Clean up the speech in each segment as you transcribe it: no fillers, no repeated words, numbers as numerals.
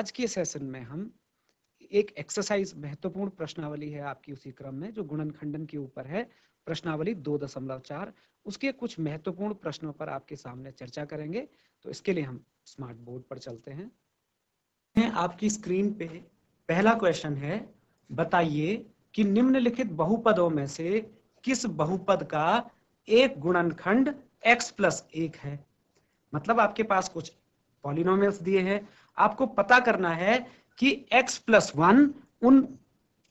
आज के सेशन में हम एक एक्सरसाइज महत्वपूर्ण प्रश्नावली है आपकी उसी क्रम में जो गुणनखंडन के ऊपर है, प्रश्नावली 2.4 उसके कुछ महत्वपूर्ण प्रश्नों पर आपके सामने चर्चा करेंगे। तो इसके लिए हम स्मार्ट बोर्ड पर चलते हैं। आपकी स्क्रीन पे पहला क्वेश्चन है, बताइए कि निम्नलिखित बहुपदों में से किस बहुपद का एक गुणनखंड x प्लस 1 है। मतलब आपके पास कुछ पॉलिनोमियल्स दिए हैं, आपको पता करना है कि x प्लस 1 उन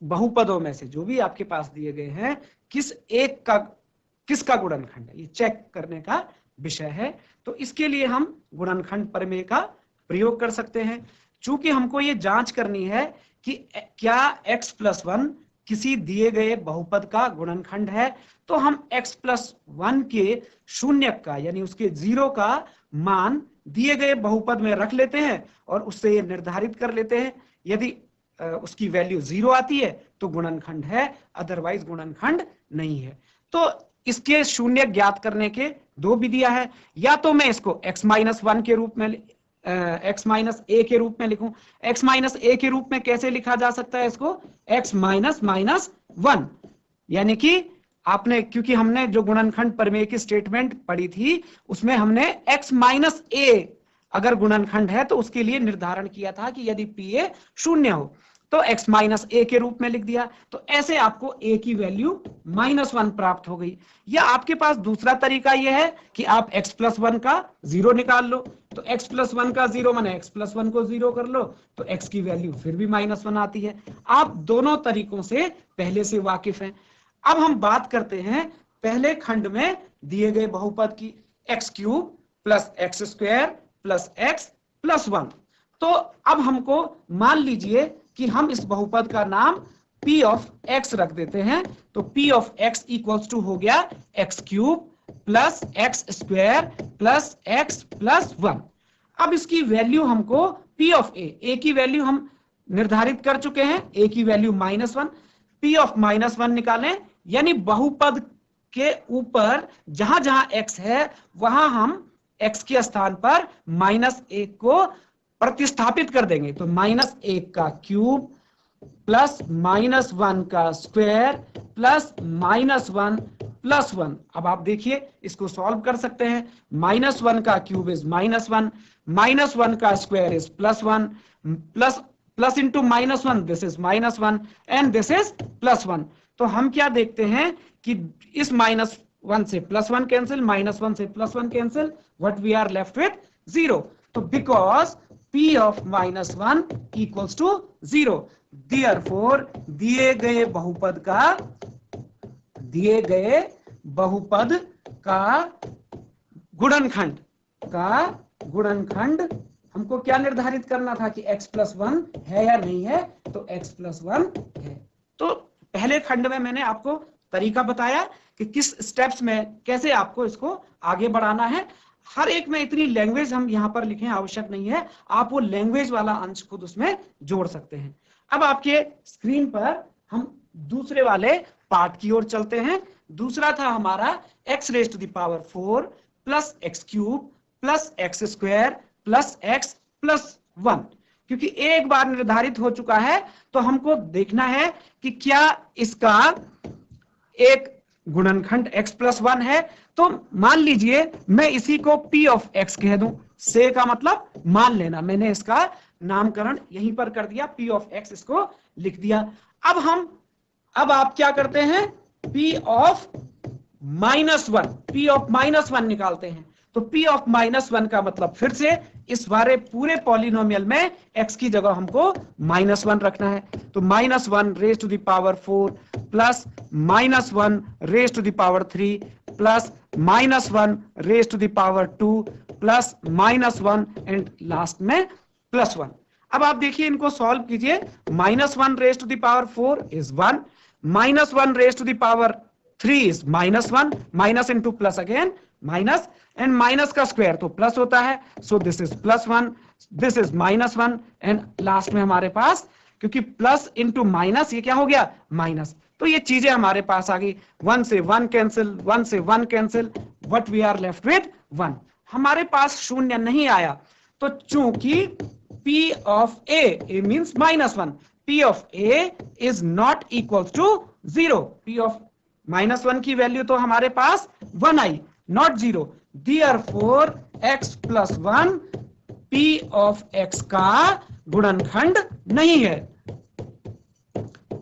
बहुपदों में से जो भी आपके पास दिए गए हैं किसका गुणनखंड है, ये चेक करने का विषय है। तो इसके लिए हम गुणनखंड प्रमेय का प्रयोग कर सकते हैं। चूंकि हमको ये जांच करनी है कि क्या x प्लस 1 किसी दिए गए बहुपद का गुणनखंड है, तो हम x प्लस 1 के शून्य का यानी उसके 0 का मान दिए गए बहुपद में रख लेते हैं और उससे ये निर्धारित कर लेते हैं। यदि उसकी वैल्यू 0 आती है तो गुणनखंड है, अदरवाइज गुणनखंड नहीं है। तो इसके शून्य ज्ञात करने के दो विधियां है, या तो मैं इसको x माइनस 1 के रूप में x माइनस a के रूप में लिखूं। x माइनस a के रूप में कैसे लिखा जा सकता है इसको, x माइनस माइनस 1, यानी कि आपने, क्योंकि हमने जो गुणनखंड प्रमेय की स्टेटमेंट पढ़ी थी उसमें हमने x माइनस a अगर गुणनखंड है तो उसके लिए निर्धारण किया था कि यदि pa शून्य हो तो x माइनस a के रूप में लिख दिया। तो ऐसे आपको a की वैल्यू -1 प्राप्त हो गई। या आपके पास दूसरा तरीका यह है कि आप x प्लस 1 का 0 निकाल लो। तो x प्लस 1 का 0 माने x प्लस 1 को 0 कर लो तो x की वैल्यू फिर भी -1 आती है। आप दोनों तरीकों से पहले से वाकिफ हैं। अब हम बात करते हैं पहले खंड में दिए गए बहुपद की, x cube plus X square plus x plus 1। तो अब हमको मान लीजिए कि हम इस बहुपद का नाम p ऑफ x रख देते हैं। तो p of x equals to हो गया x cube plus X square plus x plus 1। अब इसकी वैल्यू हमको p ऑफ a की वैल्यू हम निर्धारित कर चुके हैं, a की वैल्यू -1, p ऑफ -1 निकालें, यानी बहुपद के ऊपर जहां जहां x है वहां हम x के स्थान पर -1 को प्रतिस्थापित कर देंगे। तो -1 का क्यूब प्लस -1 का स्क्वायर प्लस -1 प्लस 1। अब आप देखिए इसको सॉल्व कर सकते हैं। -1 का क्यूब इज -1, -1 का square is +1, plus into -1 this is -1 and this is +1। तो हम क्या देखते हैं कि इस -1 से +1 कैंसिल, -1 से +1 cancel, what we are left with 0। तो because p of -1 equals to 0, therefore दिए गए बहुपद का गुणनखंड हमको क्या निर्धारित करना था कि x प्लस 1 है या नहीं है, तो x प्लस 1 है। तो पहले खंड में मैंने आपको तरीका बताया कि किस स्टेप्स में कैसे आपको इसको आगे बढ़ाना है। हर एक में इतनी लैंग्वेज हम यहां पर लिखें आवश्यक नहीं है, आप वो लैंग्वेज वाला अंश खुद उसमें जोड़ सकते हैं। अब आपके स्क्रीन पर हम दूसरे वाले पार्ट की ओर चलते हैं। दूसरा था हमारा x raise to the power 4 plus X cube plus X square plus X plus 1। क्योंकि एक बार निर्धारित हो चुका है तो हमको देखना है कि क्या इसका एक गुणनखंड x प्लस 1 है। तो मान लीजिए मैं इसी को p ऑफ x कह दूं, से का मतलब मान लेना, मैंने इसका नामकरण यहीं पर कर दिया, p ऑफ x इसको लिख दिया। अब आप क्या करते हैं, p ऑफ -1 निकालते हैं। तो p ऑफ -1 का मतलब फिर से इस बारे पूरे पॉलिनोमियल में x की जगह हमको -1 रखना है। तो -1 raise to the power 4 plus -1 raise to the power 3 plus -1 raise to the power 2 plus -1 and last में +1। अब आप देखिए इनको सॉल्व कीजिए। -1 raise to the power 4 is 1, -1 raise to the power 3 is -1, minus into plus again minus, and minus का square तो plus होता है, so this is +1, this is -1 and last में हमारे पास, क्योंकि प्लस इंटू माइनस ये क्या हो गया माइनस, तो ये चीजें हमारे पास आ गई। 1 से 1 कैंसिल, 1 से 1 cancel, what we are left with 1। हमारे पास शून्य नहीं आया, तो चूंकि P of A means -1. P of A is not equal to 0. P of -1 की वैल्यू तो हमारे पास 1 आई, not 0. Therefore x plus 1 P of x का गुणनखंड नहीं है.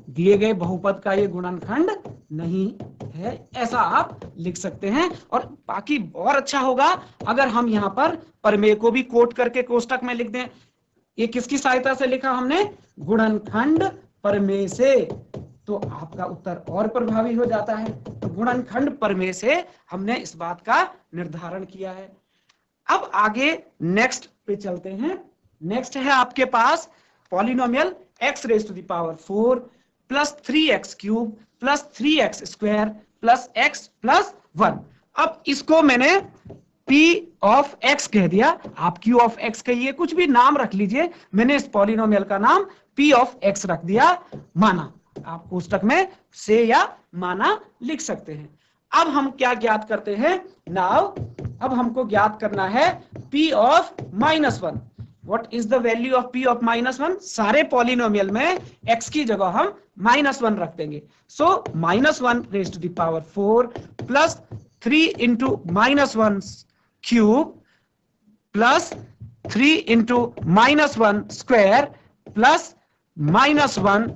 दिए गए बहुपद का ये गुणनखंड नहीं है, ऐसा आप लिख सकते हैं. और बाकी और अच्छा होगा अगर हम यहां पर प्रमेय को भी कोट करके कोष्टक में लिख दें. ये किसकी सहायता से लिखा हमने? गुणनखंड प्रमेय से. तो आपका उत्तर और प्रभावी हो जाता है. तो गुणनखंड प्रमेय से हमने इस बात का निर्धारण किया है. अब आगे नेक्स्ट पे चलते हैं. नेक्स्ट है आपके पास polynomial x raise to the power 4 plus 3x cube plus 3x square plus x plus 1. अब इसको मैंने p ऑफ x कह दिया. आप q ऑफ x कहिए, कुछ भी नाम रख लीजिए. मैंने इस पॉलिनोमियल का नाम p ऑफ x रख दिया, माना. आप पुस्तक में से या माना लिख सकते हैं. अब हम क्या ज्ञात करते हैं? नाउ अब हमको ज्ञात करना है p of -1. What is the value of p of -1? सारे पॉलिनोमियल में x की जगह हम -1 रख देंगे. So -1 raise to the power 4 plus 3 into -1 cube plus 3 into -1 square plus -1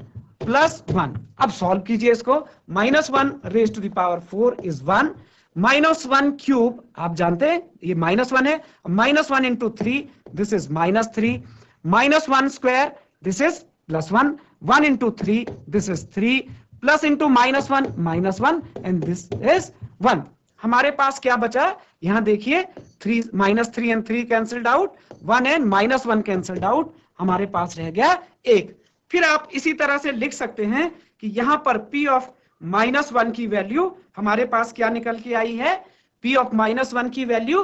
plus 1. अब सॉल्व कीजिए इसको. -1 raise to the power 4 is 1. -1 cube आप जानते हैं ये -1 है. -1 into 3 this is -3. -1 square this is +1. 1 into 3 this is 3 plus into -1 and this is 1. हमारे पास क्या बचा? यहां देखिए 3 -3 and 3 cancelled out, 1 and -1 cancelled out. हमारे पास रह गया 1. फिर आप इसी तरह से लिख सकते हैं कि यहां पर p ऑफ -1 की वैल्यू हमारे पास क्या निकल के आई है? p ऑफ -1 की value,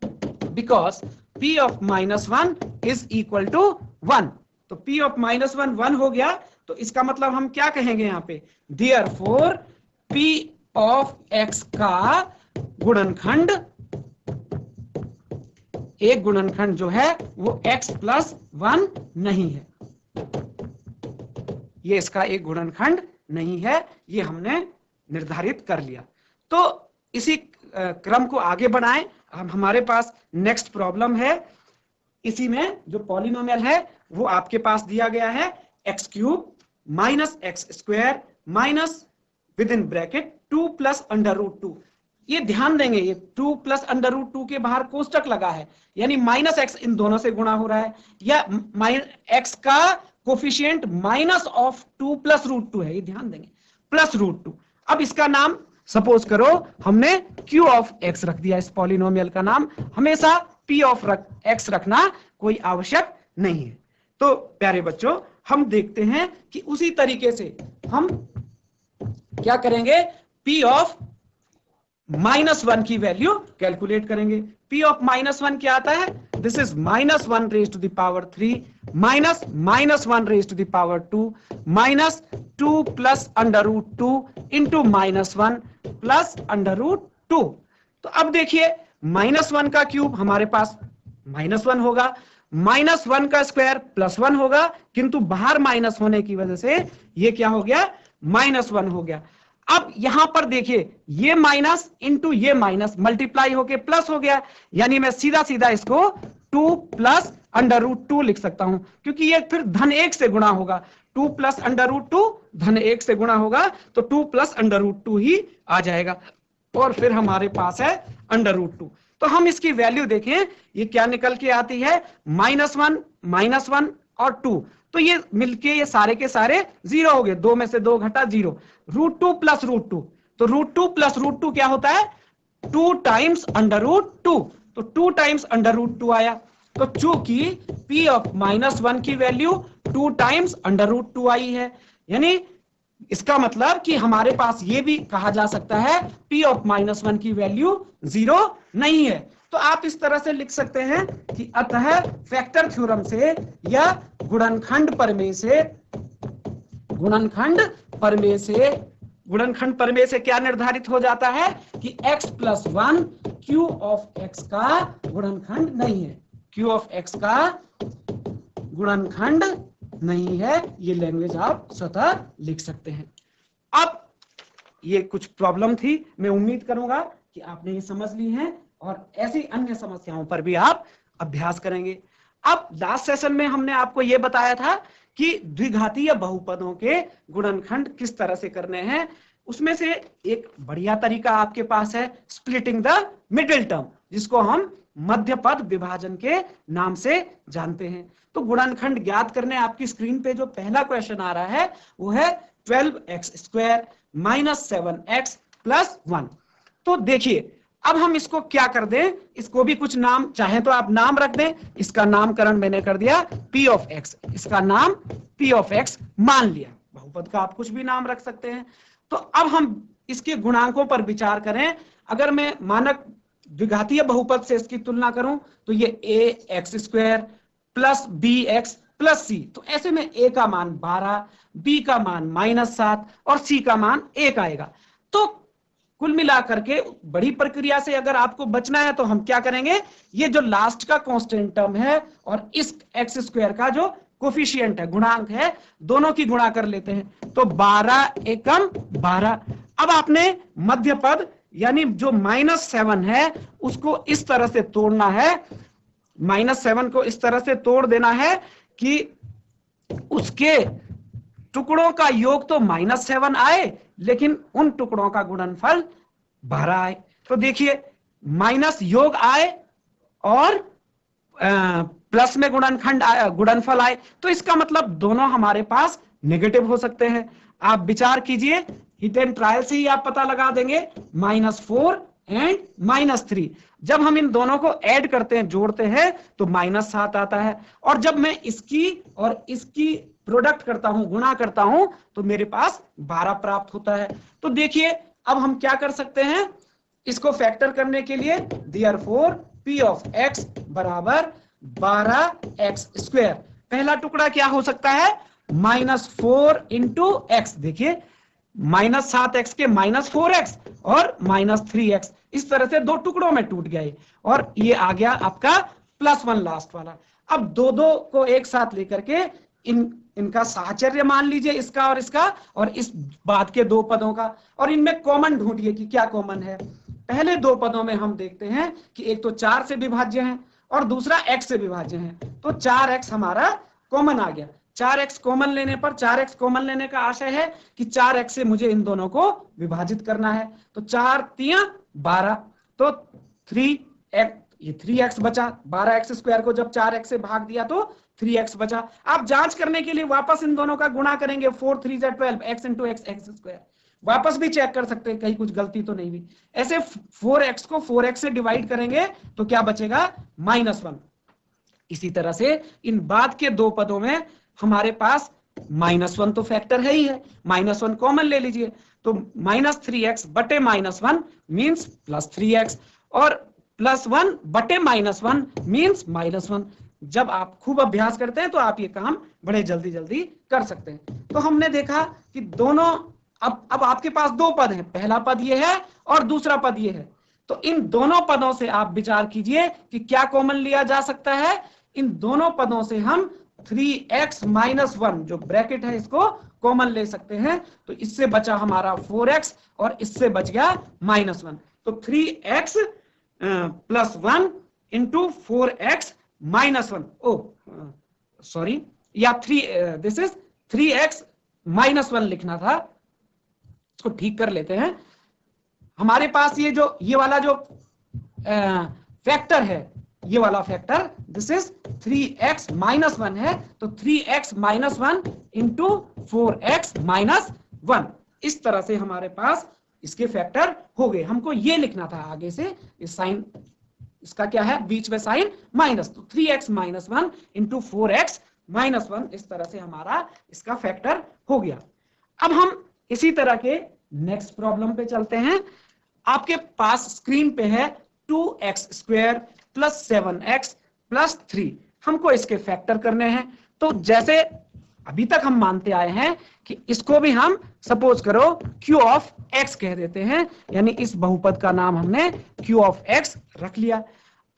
because p of -1 is equal to 1. तो p ऑफ -1 1 हो गया. तो इसका मतलब हम क्या कहेंगे यहां पे? Therefore p ऑफ x का गुणनखंड, एक गुणनखंड जो है वो x प्लस 1 नहीं है. ये इसका एक गुणनखंड नहीं है, ये हमने निर्धारित कर लिया. तो इसी क्रम को आगे बढ़ाएं. अब हमारे पास नेक्स्ट प्रॉब्लम है. इसी में जो पॉलिनोमियल है वो आपके पास दिया गया है x cube minus x square minus with in bracket 2 plus √2. ये ध्यान देंगे, ये 2 प्लस √2 के बाहर कोष्टक लगा है, यानी -x इन दोनों से गुणा हो रहा है, या x का कोफिशिएंट -2 प्लस √2 है. ये ध्यान देंगे, प्लस √2. अब इसका नाम सपोज करो हमने q ऑफ x रख दिया. इस पॉलिनोमियल का नाम हमेशा p ऑफ x रखना कोई आवश्यक नहीं है. तो प्यारे बच्चों, हम देखते हैं कि उसी तरीके से हम क्या करेंगे? p ऑफ -1 की वैल्यू कैलकुलेट करेंगे. p ऑफ -1 क्या आता है? This is -1 raise to the power 3 minus -1 raise to the power 2 minus 2 plus √2 into -1 plus √2. तो अब देखिए -1 का क्यूब हमारे पास -1 होगा, -1 का स्क्वायर +1 होगा, किंतु बाहर माइनस होने की वजह से ये क्या हो गया? -1 हो गया. अब यहां पर देखिए ये माइनस इंटू ये माइनस मल्टीप्लाई होके प्लस हो गया, यानी मैं सीधा सीधा इसको 2 प्लस √2 लिख सकता हूं, क्योंकि ये फिर धन 1 से गुणा होगा. 2 प्लस √2 धन 1 से गुणा होगा, तो 2 प्लस √2 ही आ जाएगा. और फिर हमारे पास है √2. तो हम इसकी वैल्यू देखें, ये क्या निकल के आती है? -1 और 2. तो ये मिलके ये सारे के सारे 0 हो गए. 2 में से 2 घटा 0. √2 प्लस √2, तो √2 प्लस √2 क्या होता है? 2 टाइम्स √2. तो 2 टाइम्स √2 आया. तो चूंकि p ऑफ -1 की वैल्यू 2 टाइम्स √2 आई है, यानी इसका मतलब कि हमारे पास ये भी कहा जा सकता है p ऑफ -1 की वैल्यू 0 नहीं है. तो आप इस तरह से लिख सकते हैं कि अतः फैक्टर थ्योरम से या गुणनखंड प्रमेय से क्या निर्धारित हो जाता है कि x plus 1 q of x का गुणनखंड नहीं है. q ऑफ x का गुणनखंड नहीं है। ये लैंग्वेज आप स्वतः लिख सकते हैं। अब ये कुछ प्रॉब्लम थी, मैं उम्मीद करूंगा कि आपने ये समझ ली है और ऐसी अन्य समस्याओं पर भी आप अभ्यास करेंगे। अब लास्ट सेशन में हमने आपको ये बताया था कि द्विघातीय बहुपदों के गुणनखंड किस तरह से करने हैं। उसमें से एक बढ़िया तरीका आपके पास है स्प्लिटिंग द मिडिल टर्म, जिसको हम मध्य पद विभाजन के नाम से जानते हैं। तो गुणनखंड ज्ञात करने आपकी स्क्रीन पे जो पहला क्वेश्चन आ रहा है वो है 12x² - 7x + 1। तो देखिए अब हम इसको क्या कर दें, इसको भी कुछ नाम चाहे तो आप नाम रख दें। इसका नामकरण मैंने कर दिया p(x), इसका नाम p(x) मान लिया। बहुपद का आप कुछ भी नाम रख सकते हैं। तो अब हम इसके गुणांकों पर विचार करें। अगर मैं मानक द्विघातीय बहुपद से इसकी तुलना करूं तो ये ax² + bx + c, तो ऐसे में a का मान 12, b का मान -7 और c का मान 1 आएगा। तो कुल मिलाकर के बड़ी प्रक्रिया से अगर आपको बचना है तो हम क्या करेंगे, ये जो लास्ट का कांस्टेंट टर्म है और इस x² का जो कोफिशिएंट है, गुणांक है, दोनों की गुणा कर लेते हैं। तो 12 एकम 12। अब आपने मध्य पद यानी जो -7 है उसको इस तरह से तोड़ना है, -7 को इस तरह से तोड़ देना है कि उसके टुकड़ों का योग तो -7 आए लेकिन उन टुकड़ों का गुणनफल 12 आए। तो देखिए माइनस योग आए और प्लस में गुणनफल आए, तो इसका मतलब दोनों हमारे पास नेगेटिव हो सकते हैं। आप विचार कीजिए, हिट एंड ट्रायल से ही आप पता लगा देंगे। -4 एंड -3, जब हम इन दोनों को ऐड करते हैं, जोड़ते हैं, तो -7 आता है। और जब मैं इसकी और इसकी प्रोडक्ट करता हूं, गुणा करता हूं, तो मेरे पास 12 प्राप्त होता है। तो देखिए अब हम क्या कर सकते हैं, इसको फैक्टर करने के लिए देयरफॉर p(x) = 12x²। पहला टुकड़ा क्या हो सकता है, -4 × x। देखिए -7x के -4x और -3x, इस तरह से दो टुकड़ों में टूट गया और ये आ गया आपका +1 लास्ट वाला। अब दो को एक साथ लेकर के इनका साहचर्य मान लीजिए, इसका और इसका, और इस बाद के दो पदों का, और इनमें कॉमन ढूंढिए कि क्या कॉमन है। पहले दो पदों में हम देखते हैं कि एक तो 4 से विभाज्य है और दूसरा x से विभाज्य है। तो 4x हमारा कॉमन आ गया। 4x कॉमन लेने पर, 4x कॉमन लेने का आशय है कि 4x से मुझे इन दोनों को विभाजित करना है। तो 4 × 12, तो 3x, ये 3x बचा। 12x² को जब 4x से भाग दिया तो 3x बचा। आप जांच करने के लिए वापस इन दोनों का गुणा करेंगे, 4 × 3 = 12, x × x² वापस भी चेक कर सकते हैं कहीं कुछ गलती तो नहीं हुई। ऐसे 4x को 4x से डिवाइड करेंगे तो क्या बचेगा, -1। इसी तरह से इन बाद के दो पदों में हमारे पास -1 तो फैक्टर है ही है, -1 कॉमन ले लीजिए। तो -3x बटे -1 मीन्स +3x और +1 बटे -1 मीन्स -1। जब आप खूब अभ्यास करते हैं तो आप ये काम बड़े जल्दी जल्दी कर सकते हैं। तो हमने देखा कि दोनों, अब आपके पास दो पद हैं, पहला पद ये है और दूसरा पद ये है। तो इन दोनों पदों से आप विचार कीजिए कि क्या कॉमन लिया जा सकता है। इन दोनों पदों से हम 3x - 1 जो ब्रैकेट है इसको कॉमन ले सकते हैं। तो इससे बचा हमारा 4x और इससे बच गया -1। तो 3x + 1 × 4x - 1, सॉरी, या दिस इज 3x - 1 लिखना था, इसको ठीक कर लेते हैं। हमारे पास ये वाला जो फैक्टर है, ये वाला फैक्टर दिस इज 3x - 1 है। तो 3x - 1 × 4x - 1, इस तरह से हमारे पास इसके फैक्टर हो गए। हमको ये लिखना था आगे से, इस साइन, इसका क्या है बीच में साइन माइनस, तो 3x - 1 × 4x - 1, इस तरह से हमारा इसका फैक्टर हो गया। अब हम इसी तरह के नेक्स्ट प्रॉब्लम पे चलते हैं। आपके पास स्क्रीन पे है 2x² + 7x + 3। हमको इसके फैक्टर करने हैं। तो जैसे अभी तक हम मानते आए हैं कि इसको भी हम सपोज करो q(x) कह देते हैं, यानी इस बहुपद का नाम हमने q(x) रख लिया।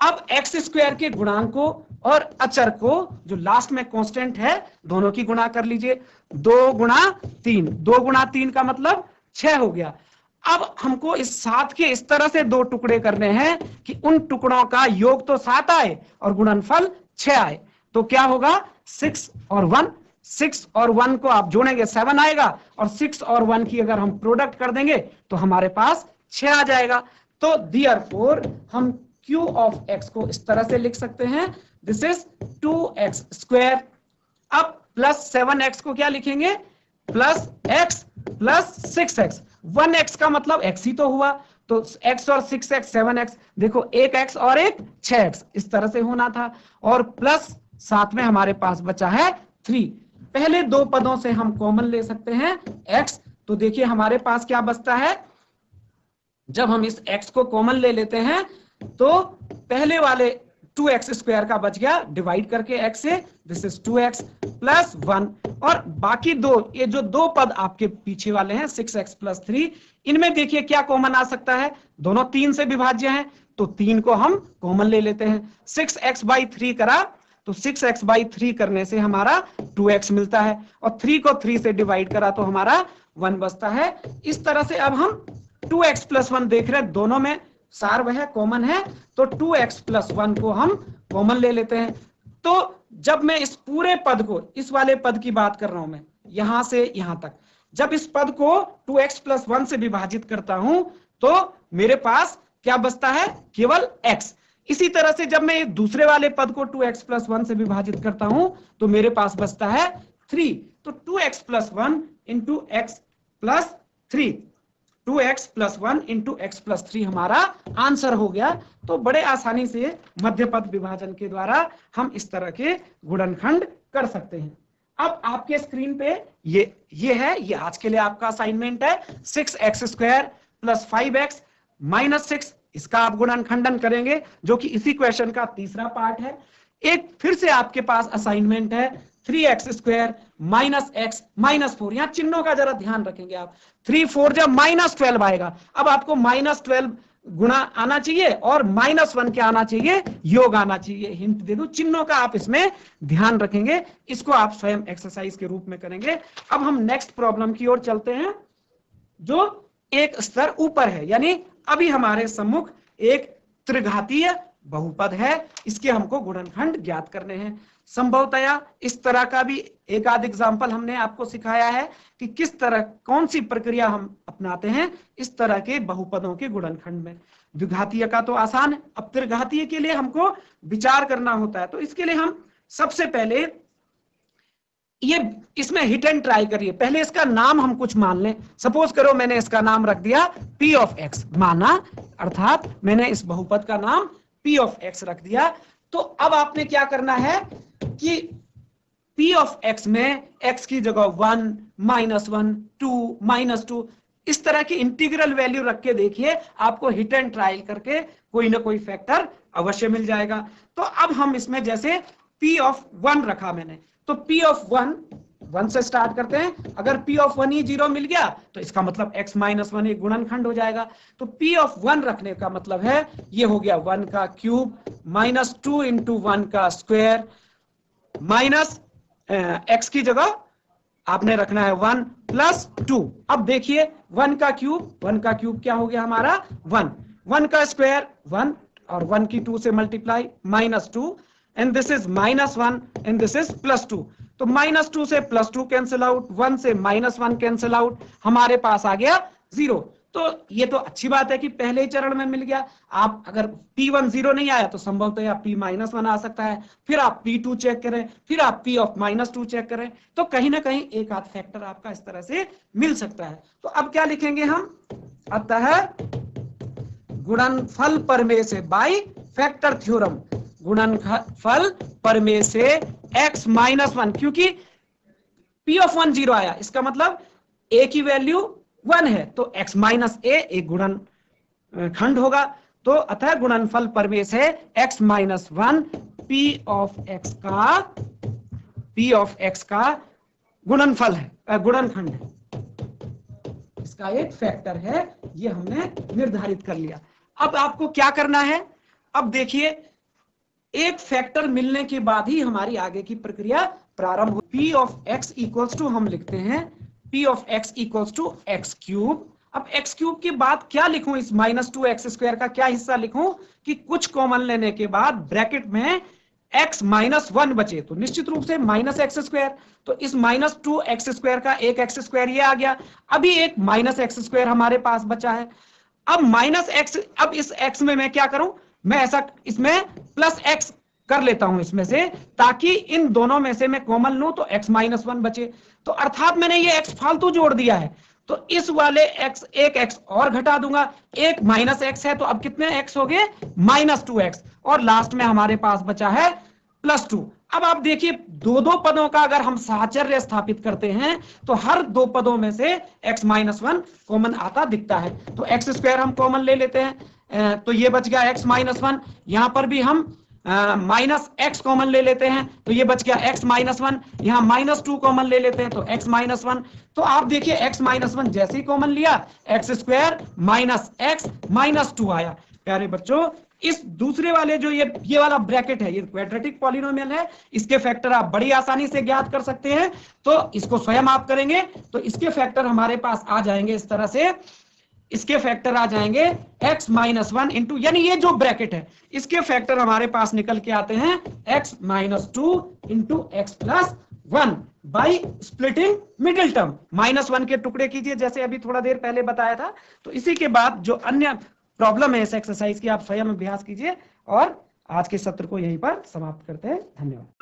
अब एक्स स्क्वायर के गुणांक को और अचर को जो लास्ट में कांस्टेंट है दोनों की गुणा कर लीजिए। 2 गुणा 3, 2 गुणा 3 का मतलब 6 हो गया। अब हमको इस 7 के इस तरह से 2 टुकड़े करने हैं कि उन टुकड़ों का योग तो 7 आए और गुणनफल 6 आए। तो क्या होगा 6 और 1, 6 और 1 को आप जोड़ेंगे 7 आएगा और 6 और 1 की अगर हम प्रोडक्ट कर देंगे तो हमारे पास 6 आ जाएगा। तो देयरफॉर हम q ऑफ x को इस तरह से लिख सकते हैं, दिस इज 2x स्क्वायर। अब प्लस 7x को क्या लिखेंगे, plus x plus 6x। 1x का मतलब x ही तो हुआ, तो x और 6x 7x, देखो एक x और एक 6x इस तरह से होना था, और प्लस साथ में हमारे पास बचा है 3। पहले 2 पदों से हम कॉमन ले सकते हैं x, तो देखिए हमारे पास क्या बचता है, जब हम इस x को कॉमन ले लेते हैं तो पहले वाले 2x स्क्वायर का बच गया डिवाइड करके x से, दिस इज 2x प्लस 1, और बाकी ये जो 2 पद आपके पीछे वाले हैं 6x प्लस 3, इनमें देखिए क्या कॉमन आ सकता है, दोनों 3 से विभाज्य हैं तो 3 को हम कॉमन ले लेते हैं। 6x/3 करा तो 6x/3 करने से हमारा 2x मिलता है, और 3 को 3 से डिवाइड करा तो हमारा 1 बचता है। इस तरह से अब हम 2x प्लस 1 देख रहे हैं, दोनों में सार वह कॉमन है, तो 2x प्लस 1 को हम कॉमन ले लेते हैं। तो जब मैं इस पूरे पद को, इस वाले पद की बात कर रहा हूं मैं, यहां से यहां तक, जब इस पद को 2x प्लस 1 से विभाजित करता हूं तो मेरे पास क्या बचता है, केवल x। इसी तरह से जब मैं दूसरे वाले पद को 2x प्लस 1 से विभाजित करता हूं तो मेरे पास बचता है 3। तो 2x plus 1 into x plus 3, 2x plus 1 into x plus 3 हमारा आंसर हो गया। तो बड़े आसानी से मध्य पद विभाजन के द्वारा हम इस तरह के गुणनखंड कर सकते हैं। अब आपके स्क्रीन पे ये है, ये आज के लिए आपका असाइनमेंट है। 6x square plus 5x minus 6, इसका आप गुणनखंडन करेंगे, जो कि इसी क्वेश्चन का तीसरा पार्ट है। एक फिर से आपके पास असाइनमेंट है 3x square minus x minus 4, यहां चिन्हों का जरा ध्यान रखेंगे आप। 3 4 जब माइनस 12 आएगा, अब आपको माइनस 12 गुणा आना चाहिए और माइनस 1 क्या आना चाहिए, योग आना चाहिए। हिंट दे दूं, चिन्हों का आप इसमें ध्यान रखेंगे, इसको आप स्वयं एक्सरसाइज के रूप में करेंगे। अब हम नेक्स्ट प्रॉब्लम की ओर चलते हैं, जो एक स्तर ऊपर है, यानी अभी हमारे सम्मुख एक त्रिघातीय बहुपद है, इसके हमको गुणनखंड ज्ञात करने हैं। संभवतया इस तरह का भी एक आध एग्जाम्पल हमने आपको सिखाया है कि किस तरह, कौन सी प्रक्रिया हम अपनाते हैं इस तरह के बहुपदों के गुणनखंड में। द्विघातीय का तो आसान है, अब त्रिघातीय के लिए हमको विचार करना होता है। तो इसके लिए हम सबसे पहले इसमें हिट एंड ट्राई करिए। पहले इसका नाम हम कुछ मान लें। सपोज करो मैंने इसका नाम रख दिया p ऑफ x, माना, अर्थात मैंने इस बहुपद का नाम p ऑफ x रख दिया। तो अब आपने क्या करना है कि p ऑफ x में x की जगह 1, -1, 2, -2 इस तरह की इंटीग्रल वैल्यू रख के देखिए, आपको हिट एंड ट्रायल करके कोई ना कोई फैक्टर अवश्य मिल जाएगा। तो अब हम इसमें जैसे p ऑफ 1 रखा मैंने, तो p ऑफ 1 से स्टार्ट करते हैं। अगर p ऑफ 1 ही 0 मिल गया तो इसका मतलब x माइनस 1 एक गुणनखंड हो जाएगा। तो p ऑफ 1 रखने का मतलब है ये हो गया 1 का क्यूब माइनस 2 इंटू 1 का स्क्वायर माइनस x की जगह आपने रखना है 1 प्लस 2। अब देखिए 1 का क्यूब क्या हो गया हमारा 1 का स्क्वायर 1 और 1 की 2 से multiply minus 2, and this is -1 and this is +2। तो -2 से +2 कैंसिल आउट, 1 से -1 कैंसिल आउट, हमारे पास आ गया 0। तो ये तो अच्छी बात है कि पहले ही चरण में मिल गया। आप अगर P1 0 नहीं आया तो संभवतः या P-1 आ सकता है, फिर आप P2 चेक करें, फिर आप P ऑफ -2 चेक करें, तो कहीं ना कहीं एक आध फैक्टर आपका इस तरह से मिल सकता है। तो अब क्या लिखेंगे हम, अतः गुणनफल प्रमेय से, बाय फैक्टर थ्योरम, गुणनफल प्रमेय से x -1, क्योंकि P ऑफ 1 0 आया, इसका मतलब a की वैल्यू 1 है, तो x माइनस a एक गुणनखंड होगा। तो अतः गुणनफल प्रमेय से x minus 1 p of x का गुणनफल है, गुणनखंड है, इसका एक फैक्टर है, ये हमने निर्धारित कर लिया। अब आपको क्या करना है, अब देखिए एक फैक्टर मिलने के बाद ही हमारी आगे की प्रक्रिया प्रारंभ हो। P of x equals to हम लिखते हैं P of x equals to X cube. अब x क्यूब के बाद क्या लिखूं, इस -2x² का क्या हिस्सा लिखूं कि कुछ कॉमन लेने के बाद ब्रैकेट में x -1 बचे, तो निश्चित रूप से -x², तो इस -2x² का एक x² ये आ गया। अभी एक -x² हमारे पास बचा है। अब -x, अब इस x में मैं क्या करूं, मैं ऐसा इसमें +x कर लेता हूं इसमें से, ताकि इन दोनों में से मैं कॉमन लूं तो x -1 बचे। तो अर्थात मैंने ये x फालतू जोड़ दिया है, तो इस वाले x एक x और घटा दूंगा, एक -x है तो अब कितने x हो गए, -2x, और लास्ट में हमारे पास बचा है +2। अब आप देखिए दो पदों का अगर हम साहचर्य स्थापित करते हैं तो हर दो पदों में से x -1 कॉमन आता दिखता है। तो x² हम कॉमन ले लेते हैं, तो ये बच गया x -1। यहां पर भी हम -x कॉमन ले लेते हैं, तो ये बच गया x -1। यहां -2 कॉमन ले लेते हैं तो x -1। तो आप देखिए x -1 जैसे ही कॉमन लिया, x² -x -2 आया। प्यारे बच्चों, इस दूसरे वाले जो ये वाला ब्रैकेट है, ये क्वाड्रेटिक पॉलिनोमियल है, इसके फैक्टर आप बड़ी आसानी से ज्ञात कर सकते हैं। तो इसको स्वयं आप करेंगे तो इसके फैक्टर हमारे पास आ जाएंगे इस तरह से, इसके फैक्टर आ जाएंगे x -1 इंटू, यानी ये जो ब्रैकेट है इसके फैक्टर हमारे पास निकल के आते हैं x -2 into x +1 by splitting middle term. -1 के टुकड़े कीजिए जैसे अभी थोड़ा देर पहले बताया था। तो इसी के बाद जो अन्य प्रॉब्लम है इस एक्सरसाइज की आप स्वयं अभ्यास कीजिए, और आज के सत्र को यहीं पर समाप्त करते हैं। धन्यवाद।